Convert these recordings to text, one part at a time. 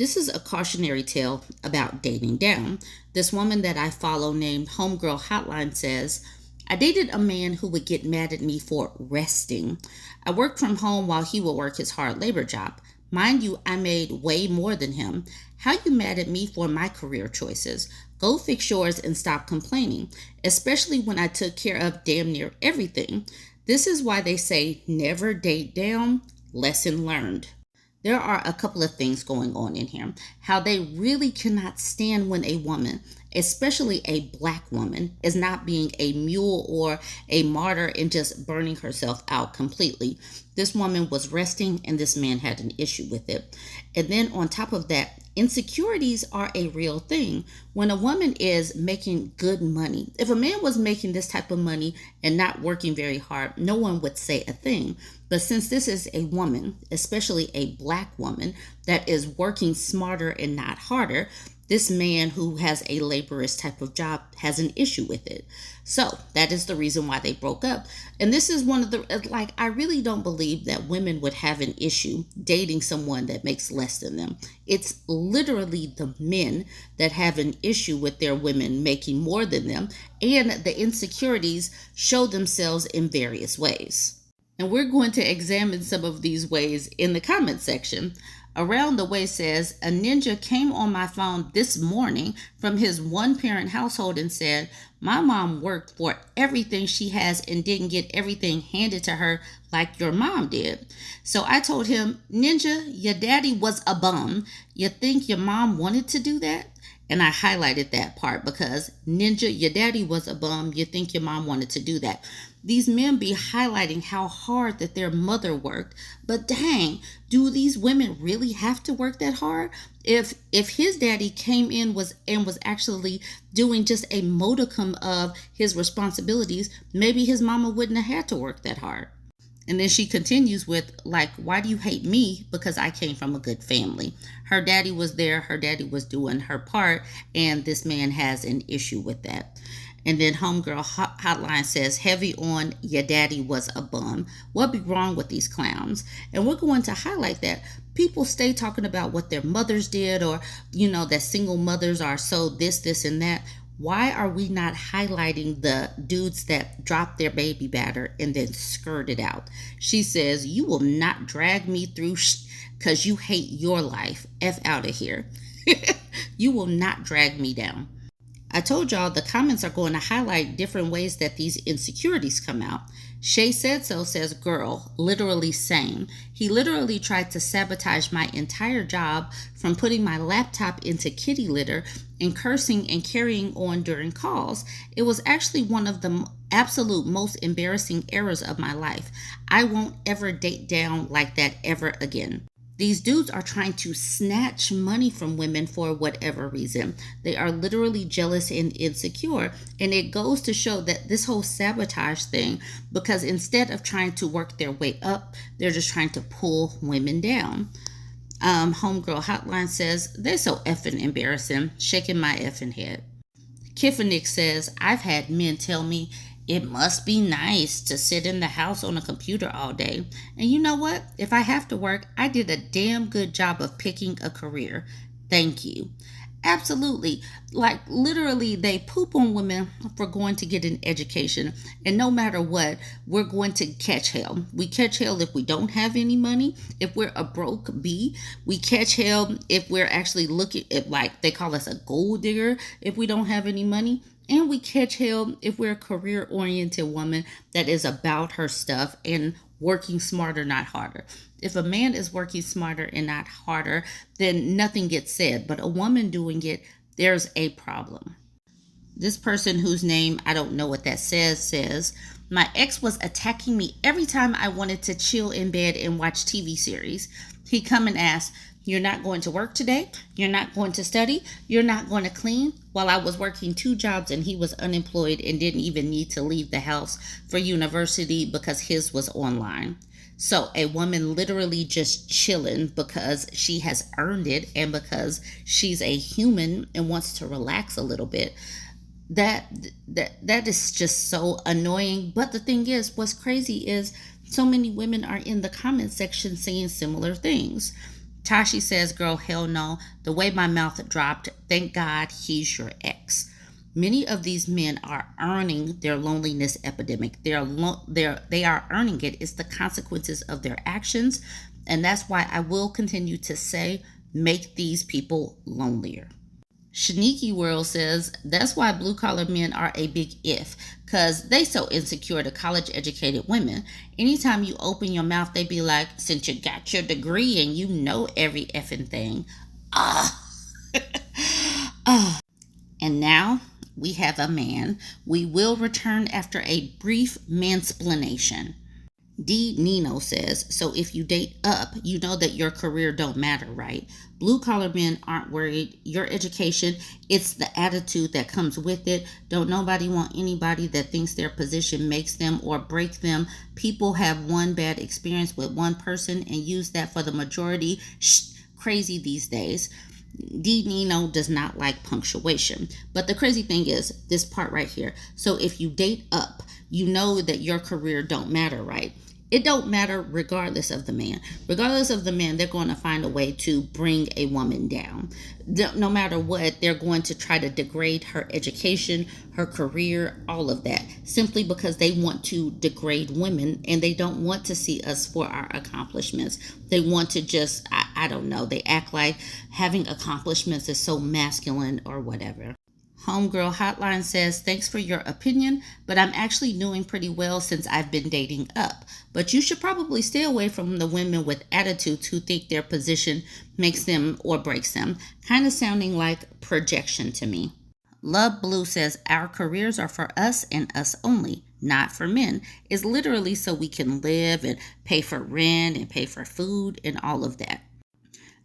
This is a cautionary tale about dating down. This woman that I follow named Homegirl Hotline says, I dated a man who would get mad at me for resting. I worked from home while he would work his hard labor job. Mind you, I made way more than him. How you mad at me for my career choices? Go fix yours and stop complaining, especially when I took care of damn near everything. This is why they say never date down. Lesson learned. There are a couple of things going on in here. How they really cannot stand when a woman, especially a black woman, is not being a mule or a martyr and just burning herself out completely. This woman was resting and this man had an issue with it. And then on top of that, insecurities are a real thing. When a woman is making good money, if a man was making this type of money and not working very hard, no one would say a thing. But since this is a woman, especially a black woman, that is working smarter and not harder, this man who has a laborious type of job has an issue with it. So that is the reason why they broke up. And this is one of the, I really don't believe that women would have an issue dating someone that makes less than them. It's literally the men that have an issue with their women making more than them, and the insecurities show themselves in various ways. And we're going to examine some of these ways in the comment section. Around the Way says, a ninja came on my phone this morning from his one-parent household and said, my mom worked for everything she has and didn't get everything handed to her like your mom did. So I told him, Ninja, your daddy was a bum. You think your mom wanted to do that? And I highlighted that part because Ninja, your daddy was a bum. You think your mom wanted to do that. These men be highlighting how hard that their mother worked. But dang, do these women really have to work that hard? If his daddy came in was actually doing just a modicum of his responsibilities, maybe his mama wouldn't have had to work that hard. And then she continues with, why do you hate me? Because I came from a good family. Her daddy was there. Her daddy was doing her part. And this man has an issue with that. And then Homegirl Hotline says, heavy on your daddy was a bum. What be wrong with these clowns? And we're going to highlight that. People stay talking about what their mothers did, or, that single mothers are so this, and that. Why are we not highlighting the dudes that dropped their baby batter and then skirted out? She says, you will not drag me through because you hate your life. F out of here. You will not drag me down. I told y'all the comments are going to highlight different ways that these insecurities come out. Shay Said So says, girl, literally same. He literally tried to sabotage my entire job, from putting my laptop into kitty litter and cursing and carrying on during calls. It was actually one of the absolute most embarrassing errors of my life. I won't ever date down like that ever again. These dudes are trying to snatch money from women for whatever reason. They are literally jealous and insecure. And it goes to show that this whole sabotage thing, because instead of trying to work their way up, they're just trying to pull women down. Homegirl Hotline says, they're so effing embarrassing, shaking my effing head. Kiffanik says, I've had men tell me, it must be nice to sit in the house on a computer all day. And you know what? If I have to work, I did a damn good job of picking a career. Thank you. Absolutely. Literally, they poop on women for going to get an education. And no matter what, we're going to catch hell. We catch hell if we don't have any money. If we're a broke bee, we catch hell if we're actually looking at, they call us a gold digger if we don't have any money. And we catch hell if we're a career-oriented woman that is about her stuff and working smarter, not harder. If a man is working smarter and not harder, then nothing gets said. But a woman doing it, there's a problem. This person whose name I don't know what that says, my ex was attacking me every time I wanted to chill in bed and watch TV series. He'd come and ask, you're not going to work today? You're not going to study? You're not going to clean? While I was working 2 jobs and he was unemployed and didn't even need to leave the house for university because his was online. So a woman literally just chilling because she has earned it and because she's a human and wants to relax a little bit. That is just so annoying. But the thing is, what's crazy is so many women are in the comment section saying similar things. Tashi says, girl, hell no. The way my mouth dropped, thank God he's your ex. Many of these men are earning their loneliness epidemic. They are earning it. It's the consequences of their actions. And that's why I will continue to say, make these people lonelier. Shaniki World says that's why blue collar men are a big if, because they so insecure to college educated women. Anytime you open your mouth, they be like, since you got your degree and you know every effing thing. Ah. And now we have a man. We will return after a brief mansplaination. D. Nino says, so if you date up, you know that your career don't matter, right? Blue collar men aren't worried. Your education, it's the attitude that comes with it. Don't nobody want anybody that thinks their position makes them or break them. People have one bad experience with one person and use that for the majority. Crazy these days. D. Nino does not like punctuation. But the crazy thing is this part right here. So if you date up, you know that your career don't matter, right? It don't matter regardless of the man. Regardless of the man, they're going to find a way to bring a woman down. No matter what, they're going to try to degrade her education, her career, all of that, simply because they want to degrade women and they don't want to see us for our accomplishments. They want to just, I don't know, they act like having accomplishments is so masculine or whatever. Homegirl Hotline says, thanks for your opinion, but I'm actually doing pretty well since I've been dating up. But you should probably stay away from the women with attitudes who think their position makes them or breaks them. Kind of sounding like projection to me. Love Blue says, our careers are for us and us only, not for men. It's literally so we can live and pay for rent and pay for food and all of that.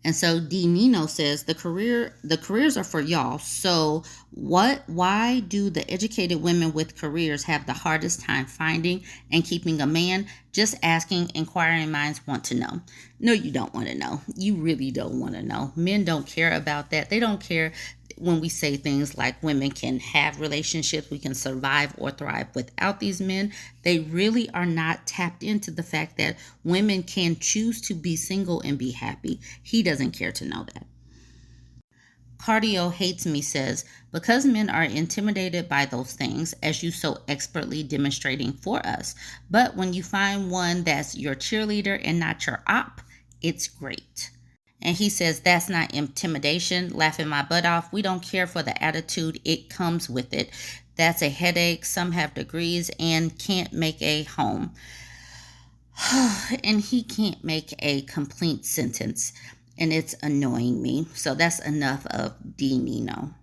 And so D. Nino says the careers are for y'all. So why do the educated women with careers have the hardest time finding and keeping a man? Just asking, inquiring minds want to know. No, you don't want to know. You really don't want to know. Men don't care about that. They don't care when we say things like women can have relationships, we can survive or thrive without these men. They really are not tapped into the fact that women can choose to be single and be happy. He doesn't care to know that. Cardio Hates Me says, because men are intimidated by those things, as you so expertly demonstrating for us. But when you find one that's your cheerleader and not your op, it's great. And he says, that's not intimidation, laughing my butt off. We don't care for the attitude. It comes with it. That's a headache. Some have degrees and can't make a home. And he can't make a complete sentence. And it's annoying me. So that's enough of D. Nino.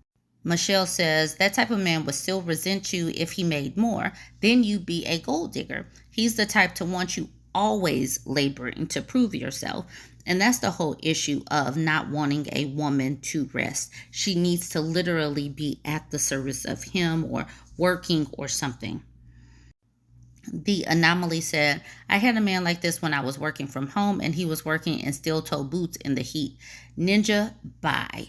Michelle says, that type of man would still resent you if he made more. Then you'd be a gold digger. He's the type to want you always laboring to prove yourself. And that's the whole issue of not wanting a woman to rest. She needs to literally be at the service of him or working or something. The Anomaly said, I had a man like this when I was working from home and he was working in steel-toe boots in the heat. Ninja, bye.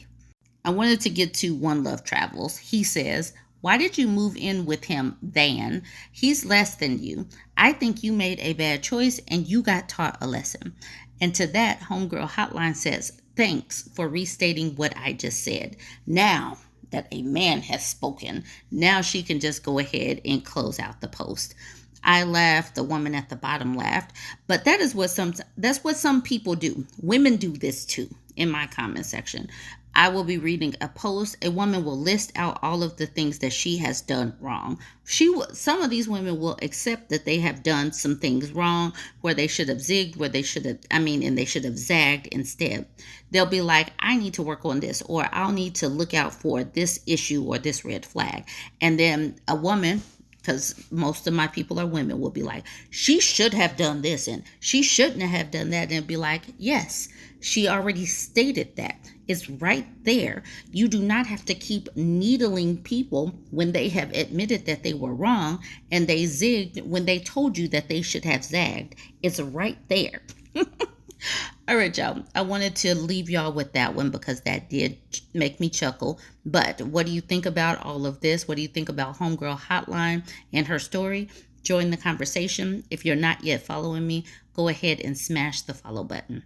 I wanted to get to One Love Travels. He says, why did you move in with him, Van? He's less than you. I think you made a bad choice and you got taught a lesson. And to that, Homegirl Hotline says, thanks for restating what I just said. Now that a man has spoken, now she can just go ahead and close out the post. I laughed, the woman at the bottom laughed, but that's what some people do. Women do this too in my comment section. I will be reading a post. A woman will list out all of the things that she has done wrong. Some of these women will accept that they have done some things wrong, where they should have zigged, and they should have zagged instead. They'll be like, I need to work on this, or I'll need to look out for this issue or this red flag. And then a woman, because most of my people are women, will be like, she should have done this and she shouldn't have done that. And be like, yes, she already stated that. It's right there. You do not have to keep needling people when they have admitted that they were wrong and they zigged when they told you that they should have zagged. It's right there. All right, y'all. I wanted to leave y'all with that one because that did make me chuckle. But what do you think about all of this? What do you think about Homegirl Hotline and her story? Join the conversation. If you're not yet following me, go ahead and smash the follow button.